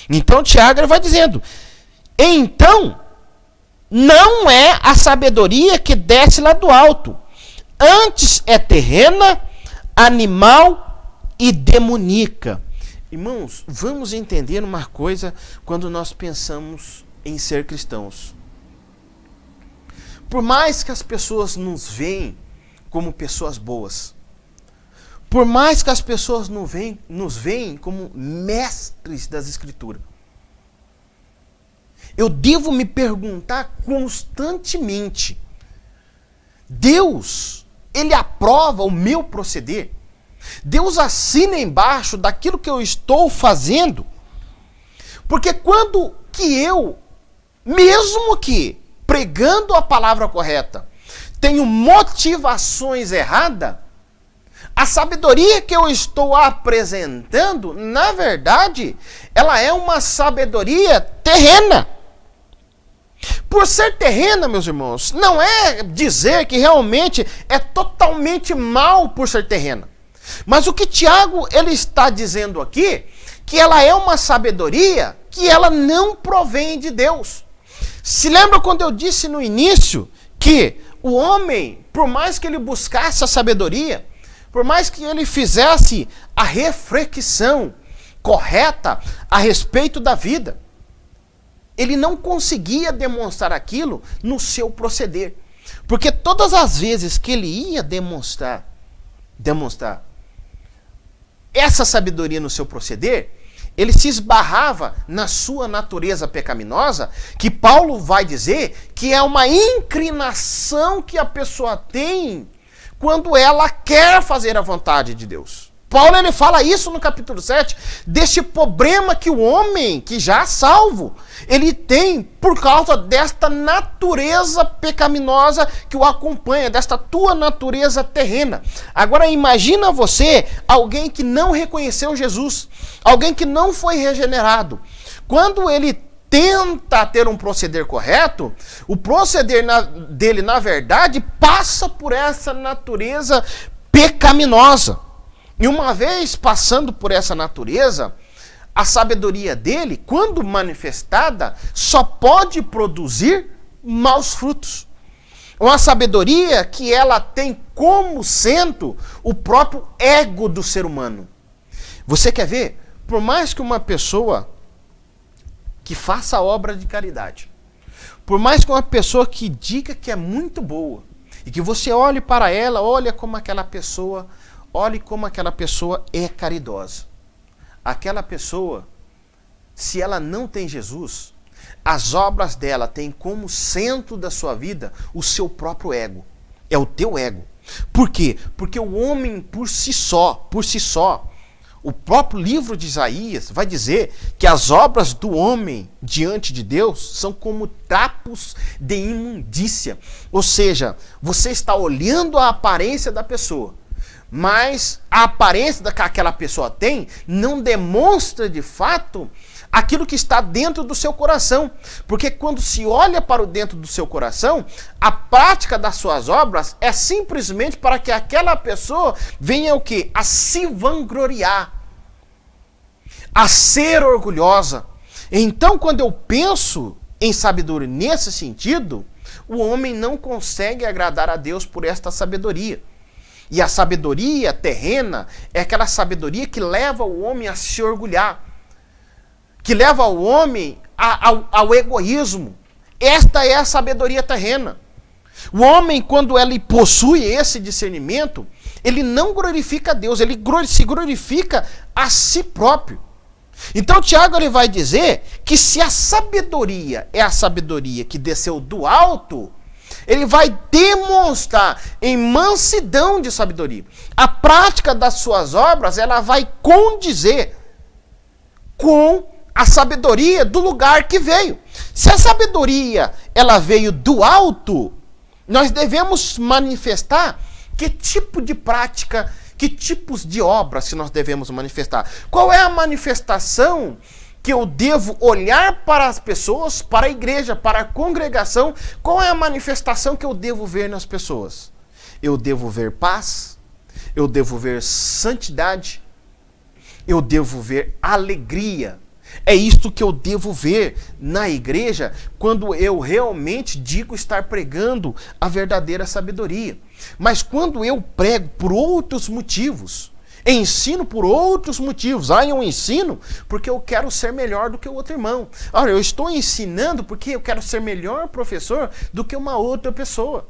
Então Tiago vai dizendo, então não é a sabedoria que desce lá do alto, antes é terrena, animal e demoníaca. Irmãos, vamos entender uma coisa quando nós pensamos em ser cristãos. Por mais que as pessoas nos veem como pessoas boas, por mais que as pessoas nos veem como mestres das Escrituras, eu devo me perguntar constantemente, Deus, Ele aprova o meu proceder? Deus assina embaixo daquilo que eu estou fazendo? Porque quando que eu, mesmo que pregando a palavra correta, tenho motivações erradas, a sabedoria que eu estou apresentando, na verdade, ela é uma sabedoria terrena. Por ser terrena, meus irmãos, não é dizer que realmente é totalmente mal por ser terrena. Mas o que Tiago ele está dizendo aqui, que ela é uma sabedoria que ela não provém de Deus. Se lembra quando eu disse no início que o homem, por mais que ele buscasse a sabedoria, por mais que ele fizesse a reflexão correta a respeito da vida, ele não conseguia demonstrar aquilo no seu proceder. Porque todas as vezes que ele ia demonstrar essa sabedoria no seu proceder, ele se esbarrava na sua natureza pecaminosa, que Paulo vai dizer que é uma inclinação que a pessoa tem quando ela quer fazer a vontade de Deus. Paulo ele fala isso no capítulo 7, deste problema que o homem, que já é salvo, ele tem por causa desta natureza pecaminosa que o acompanha, desta tua natureza terrena. Agora imagina você, alguém que não reconheceu Jesus, alguém que não foi regenerado. Quando ele tenta ter um proceder correto, o proceder dele, na verdade, passa por essa natureza pecaminosa. E uma vez passando por essa natureza, a sabedoria dele, quando manifestada, só pode produzir maus frutos. Uma sabedoria que ela tem como centro o próprio ego do ser humano. Você quer ver? Por mais que uma pessoa que faça obra de caridade, por mais que uma pessoa que diga que é muito boa, e que você olhe para ela, olhe como aquela pessoa é caridosa. Aquela pessoa, se ela não tem Jesus, as obras dela têm como centro da sua vida o seu próprio ego. É o teu ego. Por quê? Porque o homem por si só, o próprio livro de Isaías vai dizer que as obras do homem diante de Deus são como trapos de imundícia. Ou seja, você está olhando a aparência da pessoa, mas a aparência que aquela pessoa tem não demonstra de fato aquilo que está dentro do seu coração. Porque quando se olha para o dentro do seu coração, a prática das suas obras é simplesmente para que aquela pessoa venha o quê? A se vangloriar, a ser orgulhosa. Então, quando eu penso em sabedoria nesse sentido, o homem não consegue agradar a Deus por esta sabedoria. E a sabedoria terrena é aquela sabedoria que leva o homem a se orgulhar, que leva o homem ao egoísmo. Esta é a sabedoria terrena. O homem, quando ele possui esse discernimento, ele não glorifica a Deus, ele se glorifica a si próprio. Então Tiago ele vai dizer que se a sabedoria é a sabedoria que desceu do alto, ele vai demonstrar em mansidão de sabedoria. A prática das suas obras, ela vai condizer com a sabedoria do lugar que veio. Se a sabedoria ela veio do alto, nós devemos manifestar que tipo de prática, que tipos de obras que nós devemos manifestar. Qual é a manifestação que eu devo olhar para as pessoas, para a igreja, para a congregação? Qual é a manifestação que eu devo ver nas pessoas? Eu devo ver paz, eu devo ver santidade, eu devo ver alegria. É isto que eu devo ver na igreja quando eu realmente digo estar pregando a verdadeira sabedoria. Mas quando eu prego por outros motivos, ensino por outros motivos. Eu ensino porque eu quero ser melhor do que o outro irmão. Eu estou ensinando porque eu quero ser melhor professor do que uma outra pessoa.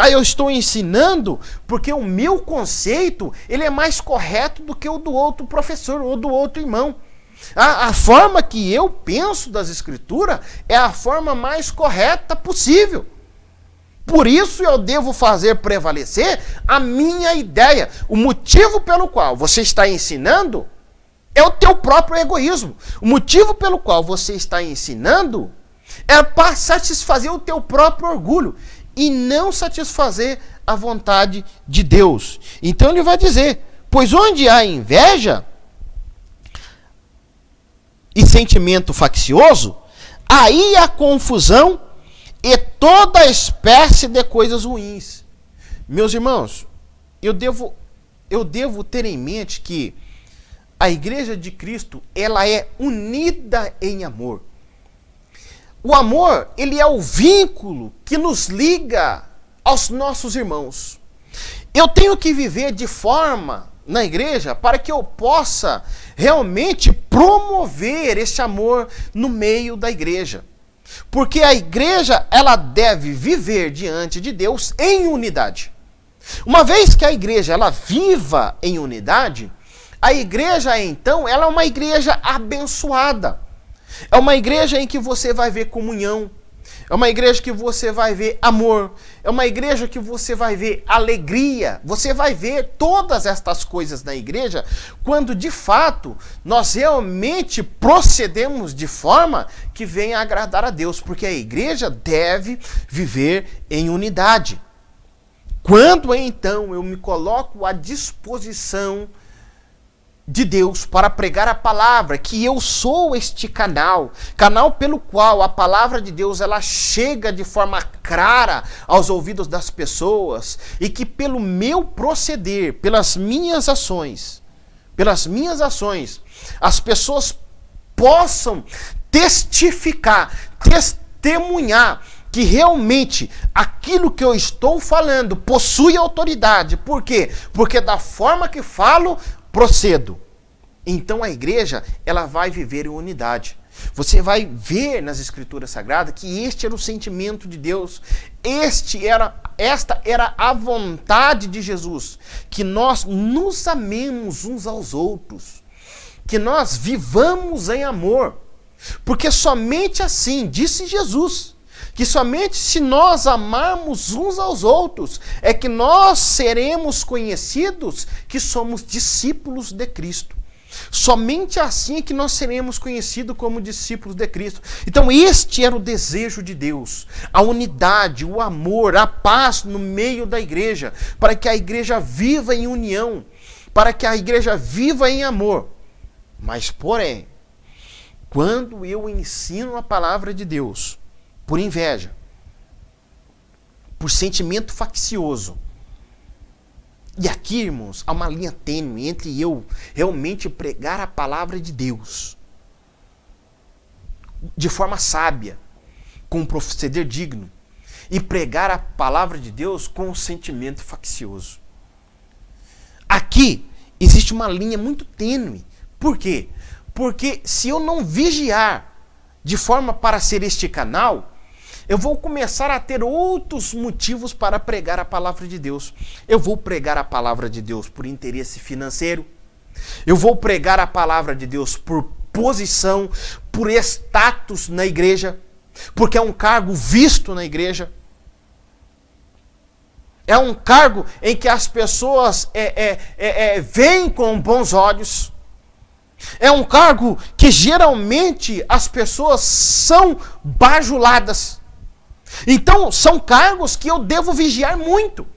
Eu estou ensinando porque o meu conceito ele é mais correto do que o do outro professor ou do outro irmão. A forma que eu penso das Escrituras é a forma mais correta possível. Por isso eu devo fazer prevalecer a minha ideia. O motivo pelo qual você está ensinando é o teu próprio egoísmo. O motivo pelo qual você está ensinando é para satisfazer o teu próprio orgulho. e não satisfazer a vontade de Deus. Então ele vai dizer, pois onde há inveja e sentimento faccioso, aí há confusão e toda espécie de coisas ruins. Meus irmãos, eu devo ter em mente que a Igreja de Cristo, ela é unida em amor. O amor, ele é o vínculo que nos liga aos nossos irmãos. Eu tenho que viver de forma na igreja para que eu possa realmente promover esse amor no meio da igreja. Porque a igreja, ela deve viver diante de Deus em unidade. Uma vez que a igreja, ela viva em unidade, a igreja, então, ela é uma igreja abençoada. É uma igreja em que você vai ver comunhão. É uma igreja que você vai ver amor. É uma igreja que você vai ver alegria. Você vai ver todas estas coisas na igreja quando, de fato, nós realmente procedemos de forma que venha agradar a Deus. Porque a igreja deve viver em unidade. Quando, então, eu me coloco à disposição de Deus para pregar a palavra, que eu sou este canal pelo qual a palavra de Deus ela chega de forma clara aos ouvidos das pessoas, e que pelo meu proceder, pelas minhas ações, as pessoas possam testemunhar que realmente aquilo que eu estou falando possui autoridade. Por quê? Porque da forma que falo, procedo. Então a igreja, ela vai viver em unidade. Você vai ver nas Escrituras Sagradas que este era o sentimento de Deus. Esta era a vontade de Jesus. Que nós nos amemos uns aos outros. Que nós vivamos em amor. Porque somente assim, disse Jesus, que somente se nós amarmos uns aos outros é que nós seremos conhecidos que somos discípulos de Cristo. Somente assim é que nós seremos conhecidos como discípulos de Cristo. Então este era o desejo de Deus, a unidade, o amor, a paz no meio da igreja, para que a igreja viva em união, para que a igreja viva em amor. Mas porém, quando eu ensino a palavra de Deus por inveja, por sentimento faccioso, e aqui, irmãos, há uma linha tênue entre eu realmente pregar a palavra de Deus de forma sábia, com um proceder digno, e pregar a palavra de Deus com um sentimento faccioso. Aqui existe uma linha muito tênue. Por quê? Porque se eu não vigiar de forma para ser este canal, eu vou começar a ter outros motivos para pregar a palavra de Deus. Eu vou pregar a palavra de Deus por interesse financeiro. Eu vou pregar a palavra de Deus por posição, por status na igreja, porque é um cargo visto na igreja. É um cargo em que as pessoas veem com bons olhos. É um cargo que geralmente as pessoas são bajuladas. Então, são cargos que eu devo vigiar muito.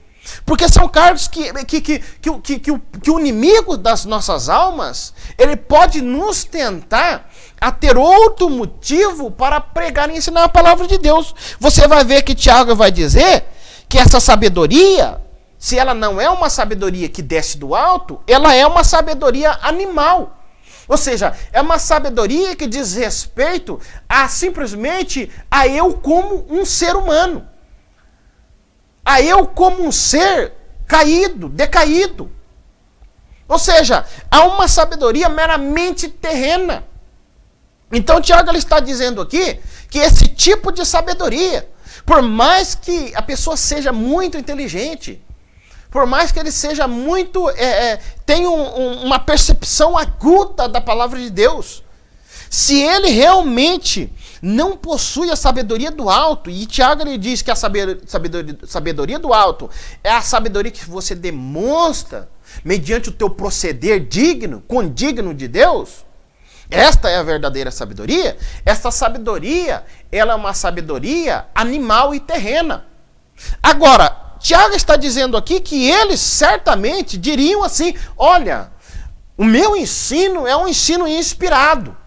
Porque são cargos que o inimigo das nossas almas, ele pode nos tentar a ter outro motivo para pregar e ensinar a palavra de Deus. Você vai ver que Tiago vai dizer que essa sabedoria, se ela não é uma sabedoria que desce do alto, ela é uma sabedoria animal. Ou seja, é uma sabedoria que diz respeito a simplesmente a eu como um ser humano. A eu como um ser caído, decaído. Ou seja, há uma sabedoria meramente terrena. Então Tiago ele está dizendo aqui que esse tipo de sabedoria, por mais que a pessoa seja muito inteligente, por mais que ele seja muito, tenha uma percepção aguda da palavra de Deus, se ele realmente não possui a sabedoria do alto, e Tiago ele diz que a sabedoria do alto é a sabedoria que você demonstra mediante o teu proceder digno, condigno de Deus, esta é a verdadeira sabedoria. Essa sabedoria, ela é uma sabedoria animal e terrena. Agora, Tiago está dizendo aqui que eles certamente diriam assim: olha, o meu ensino é um ensino inspirado.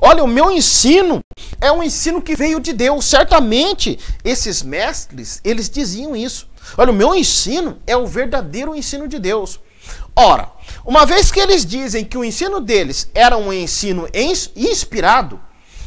Olha, o meu ensino é um ensino que veio de Deus. Certamente, esses mestres, eles diziam isso. Olha, o meu ensino é o verdadeiro ensino de Deus. Ora, uma vez que eles dizem que o ensino deles era um ensino inspirado,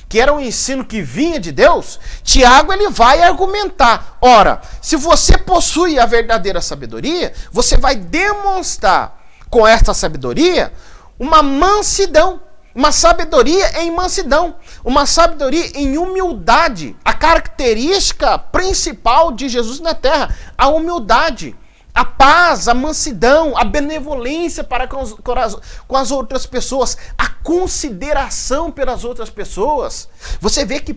que era um ensino que vinha de Deus, Tiago ele vai argumentar. Ora, se você possui a verdadeira sabedoria, você vai demonstrar com esta sabedoria uma mansidão. Uma sabedoria em mansidão, uma sabedoria em humildade. A característica principal de Jesus na terra, a humildade, a paz, a mansidão, a benevolência para com as outras pessoas, a consideração pelas outras pessoas. Você vê que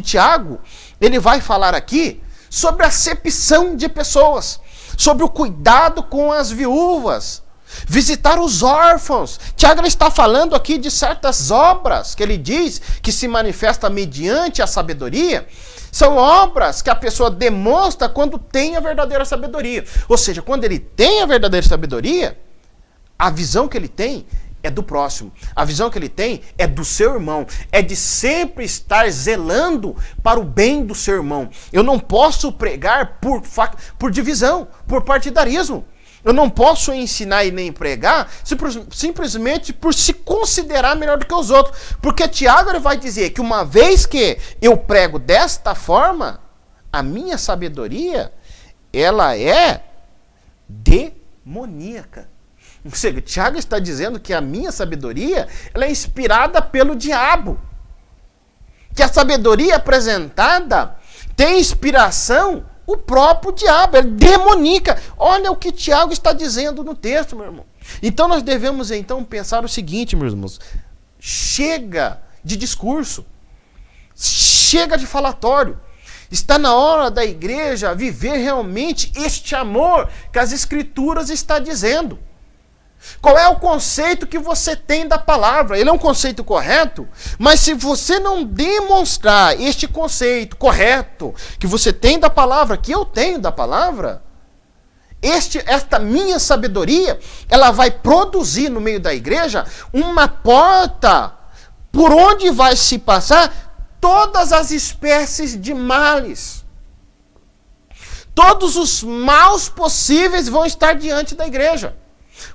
Tiago, ele vai falar aqui sobre a acepção de pessoas, sobre o cuidado com as viúvas, visitar os órfãos. Tiago está falando aqui de certas obras que ele diz que se manifesta mediante a sabedoria. São obras que a pessoa demonstra quando tem a verdadeira sabedoria. Ou seja, quando ele tem a verdadeira sabedoria, a visão que ele tem é do próximo. A visão que ele tem é do seu irmão. É de sempre estar zelando para o bem do seu irmão. Eu não posso pregar por divisão, por partidarismo. Eu não posso ensinar e nem pregar simplesmente por se considerar melhor do que os outros. Porque Tiago ele vai dizer que uma vez que eu prego desta forma, a minha sabedoria, ela é demoníaca. Ou seja, Tiago está dizendo que a minha sabedoria ela é inspirada pelo diabo. Que a sabedoria apresentada tem inspiração o próprio diabo, é demoníaca. Olha o que Tiago está dizendo no texto, meu irmão. Então nós devemos pensar o seguinte, meus irmãos. Chega de discurso. Chega de falatório. Está na hora da igreja viver realmente este amor que as Escrituras estão dizendo. Qual é o conceito que você tem da palavra? Ele é um conceito correto, mas se você não demonstrar este conceito correto que você tem da palavra, que eu tenho da palavra, esta minha sabedoria, ela vai produzir no meio da igreja uma porta por onde vai se passar todas as espécies de males. Todos os maus possíveis vão estar diante da igreja.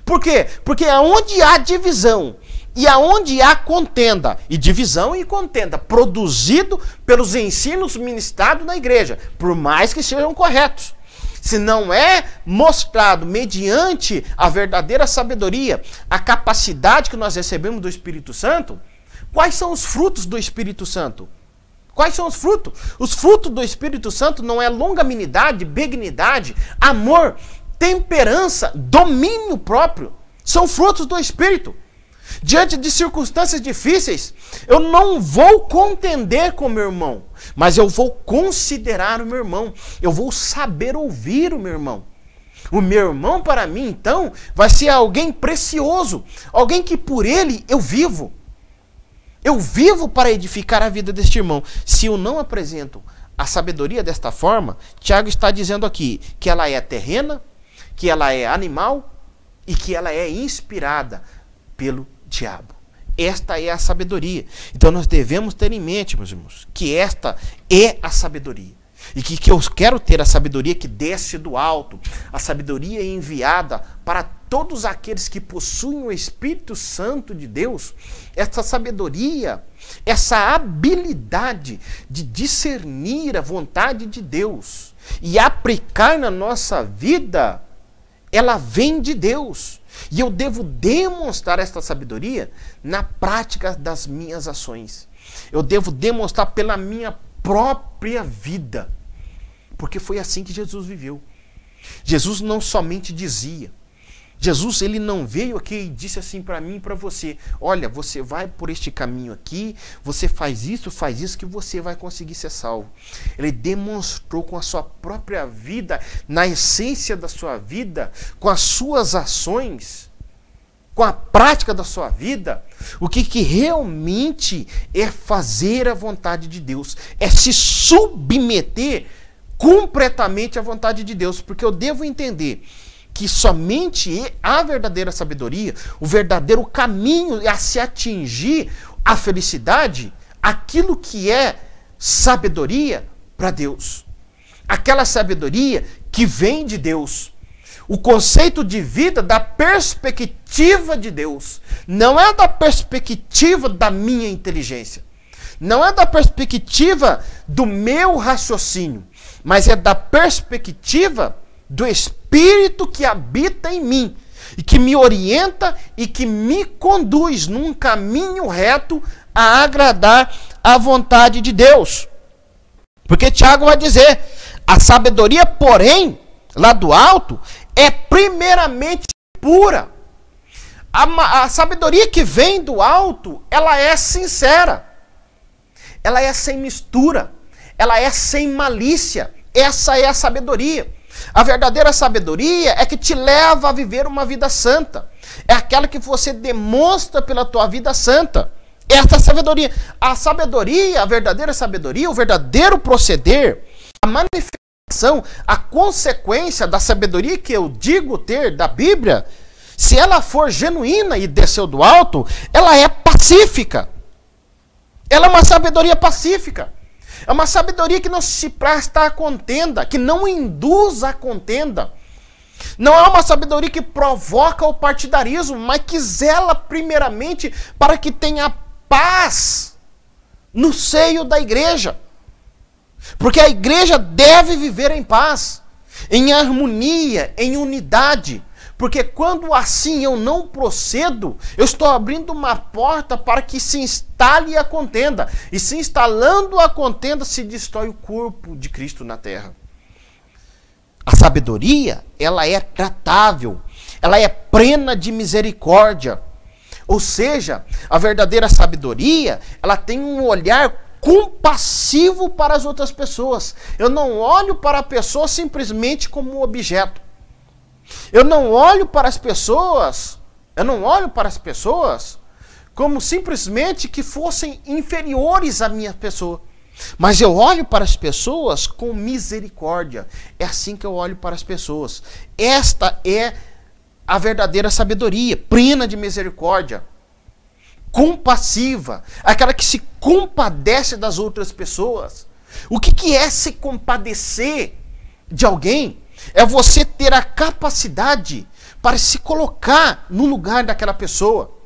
Por quê? Porque aonde há divisão e aonde há contenda, e divisão e contenda produzido pelos ensinos ministrados na igreja, por mais que sejam corretos, se não é mostrado mediante a verdadeira sabedoria, a capacidade que nós recebemos do Espírito Santo, quais são os frutos do Espírito Santo? Quais são os frutos? Os frutos do Espírito Santo não é longanimidade, benignidade, amor, temperança, domínio próprio. São frutos do Espírito. Diante de circunstâncias difíceis, eu não vou contender com o meu irmão, mas eu vou considerar o meu irmão. Eu vou saber ouvir o meu irmão. O meu irmão, para mim, então, vai ser alguém precioso. Alguém que por ele eu vivo. Eu vivo para edificar a vida deste irmão. Se eu não apresento a sabedoria desta forma, Tiago está dizendo aqui que ela é terrena, que ela é animal e que ela é inspirada pelo diabo. Esta é a sabedoria. Então nós devemos ter em mente, meus irmãos, que esta é a sabedoria. E que eu quero ter a sabedoria que desce do alto, a sabedoria enviada para todos aqueles que possuem o Espírito Santo de Deus. Essa sabedoria, essa habilidade de discernir a vontade de Deus e aplicar na nossa vida, ela vem de Deus. E eu devo demonstrar esta sabedoria na prática das minhas ações. Eu devo demonstrar pela minha própria vida. Porque foi assim que Jesus viveu. Jesus não somente dizia. Jesus, ele não veio aqui e disse assim para mim e para você: olha, você vai por este caminho aqui, você faz isso que você vai conseguir ser salvo. Ele demonstrou com a sua própria vida, na essência da sua vida, com as suas ações, com a prática da sua vida, o que realmente é fazer a vontade de Deus, é se submeter completamente a vontade de Deus, porque eu devo entender que somente a verdadeira sabedoria, o verdadeiro caminho a se atingir a felicidade, aquilo que é sabedoria para Deus. Aquela sabedoria que vem de Deus. O conceito de vida da perspectiva de Deus. Não é da perspectiva da minha inteligência. Não é da perspectiva do meu raciocínio. Mas é da perspectiva do Espírito que habita em mim. E que me orienta e que me conduz num caminho reto a agradar a vontade de Deus. Porque Tiago vai dizer, a sabedoria, porém, lá do alto, é primeiramente pura. A sabedoria que vem do alto, ela é sincera. Ela é sem mistura. Ela é sem malícia. Essa é a sabedoria. A verdadeira sabedoria é que te leva a viver uma vida santa. É aquela que você demonstra pela tua vida santa. Essa é a sabedoria. A sabedoria, a verdadeira sabedoria, o verdadeiro proceder, a manifestação, a consequência da sabedoria que eu digo ter da Bíblia, se ela for genuína e desceu do alto, ela é pacífica. Ela é uma sabedoria pacífica. É uma sabedoria que não se presta à contenda, que não induz à contenda. Não é uma sabedoria que provoca o partidarismo, mas que zela primeiramente para que tenha paz no seio da igreja. Porque a igreja deve viver em paz, em harmonia, em unidade. Porque quando assim eu não procedo, eu estou abrindo uma porta para que se instale a contenda. E se instalando a contenda, se destrói o corpo de Cristo na terra. A sabedoria, ela é tratável, ela é plena de misericórdia. Ou seja, a verdadeira sabedoria, ela tem um olhar compassivo para as outras pessoas. Eu não olho para a pessoa simplesmente como um objeto. Eu não olho para as pessoas como simplesmente que fossem inferiores à minha pessoa. Mas eu olho para as pessoas com misericórdia. É assim que eu olho para as pessoas. Esta é a verdadeira sabedoria, plena de misericórdia, compassiva, aquela que se compadece das outras pessoas. O que é se compadecer de alguém? É você ter a capacidade para se colocar no lugar daquela pessoa.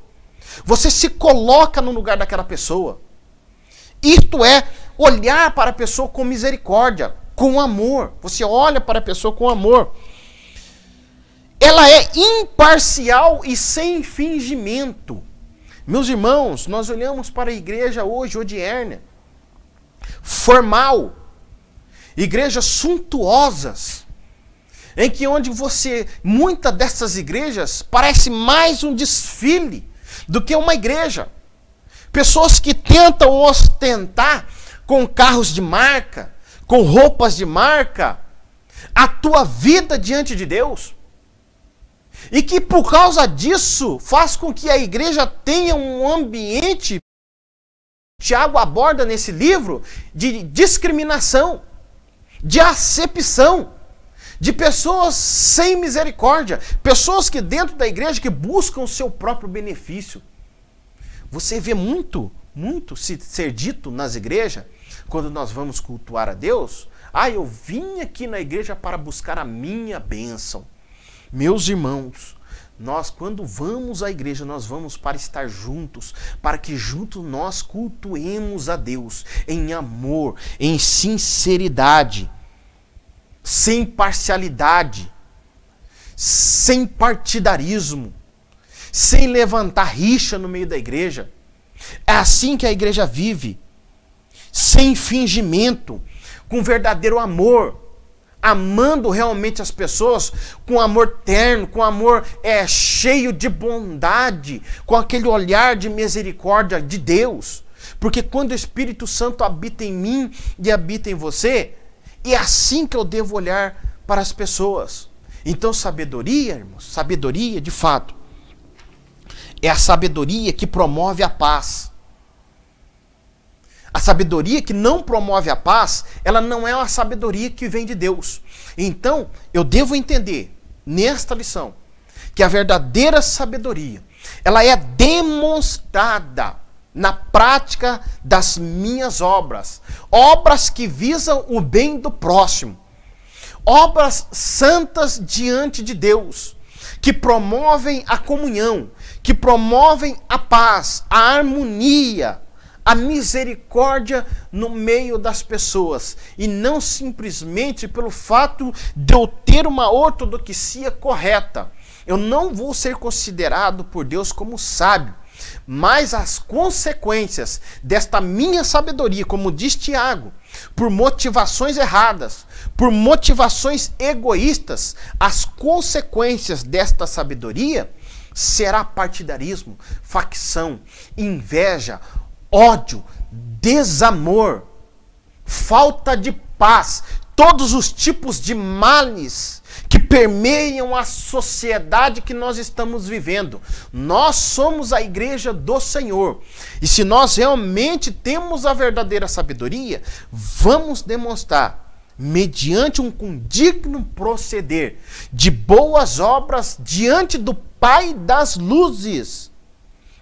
Você se coloca no lugar daquela pessoa. Isto é olhar para a pessoa com misericórdia, com amor. Você olha para a pessoa com amor. Ela é imparcial e sem fingimento. Meus irmãos, nós olhamos para a igreja hoje, odierna, formal, igrejas suntuosas, em que muitas dessas igrejas parece mais um desfile do que uma igreja. Pessoas que tentam ostentar com carros de marca, com roupas de marca, a tua vida diante de Deus. E que por causa disso faz com que a igreja tenha um ambiente, Tiago aborda nesse livro, de discriminação, de acepção, de pessoas sem misericórdia, pessoas que dentro da igreja que buscam o seu próprio benefício. Você vê muito ser dito nas igrejas, quando nós vamos cultuar a Deus, eu vim aqui na igreja para buscar a minha bênção. Meus irmãos, nós quando vamos à igreja, nós vamos para estar juntos, para que juntos nós cultuemos a Deus em amor, em sinceridade, sem parcialidade, sem partidarismo, sem levantar rixa no meio da igreja. É assim que a igreja vive, sem fingimento, com verdadeiro amor, amando realmente as pessoas com amor terno, com amor cheio de bondade, com aquele olhar de misericórdia de Deus. Porque quando o Espírito Santo habita em mim e habita em você, é assim que eu devo olhar para as pessoas. Então sabedoria, irmãos, sabedoria de fato, é a sabedoria que promove a paz. A sabedoria que não promove a paz, ela não é uma sabedoria que vem de Deus. Então, eu devo entender, nesta lição, que a verdadeira sabedoria, ela é demonstrada na prática das minhas obras. Obras que visam o bem do próximo. Obras santas diante de Deus, que promovem a comunhão, que promovem a paz, a harmonia, a misericórdia no meio das pessoas. E não simplesmente pelo fato de eu ter uma ortodoxia correta. Eu não vou ser considerado por Deus como sábio. Mas as consequências desta minha sabedoria, como diz Tiago, por motivações erradas, por motivações egoístas, as consequências desta sabedoria será partidarismo, facção, inveja, ódio, desamor, falta de paz, todos os tipos de males que permeiam a sociedade que nós estamos vivendo. Nós somos a igreja do Senhor. E se nós realmente temos a verdadeira sabedoria, vamos demonstrar, mediante um condigno proceder de boas obras diante do Pai das luzes,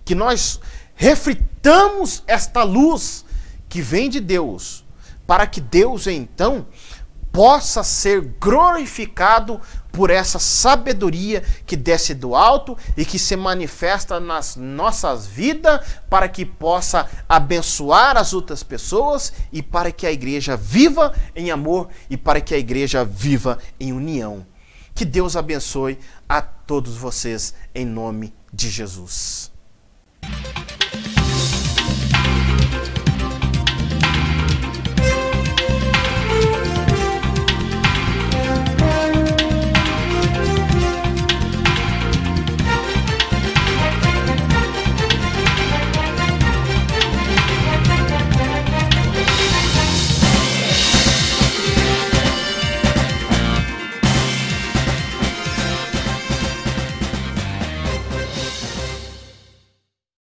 que nós reflitamos esta luz que vem de Deus, para que Deus então possa ser glorificado por essa sabedoria que desce do alto e que se manifesta nas nossas vidas, para que possa abençoar as outras pessoas e para que a igreja viva em amor e para que a igreja viva em união. Que Deus abençoe a todos vocês em nome de Jesus.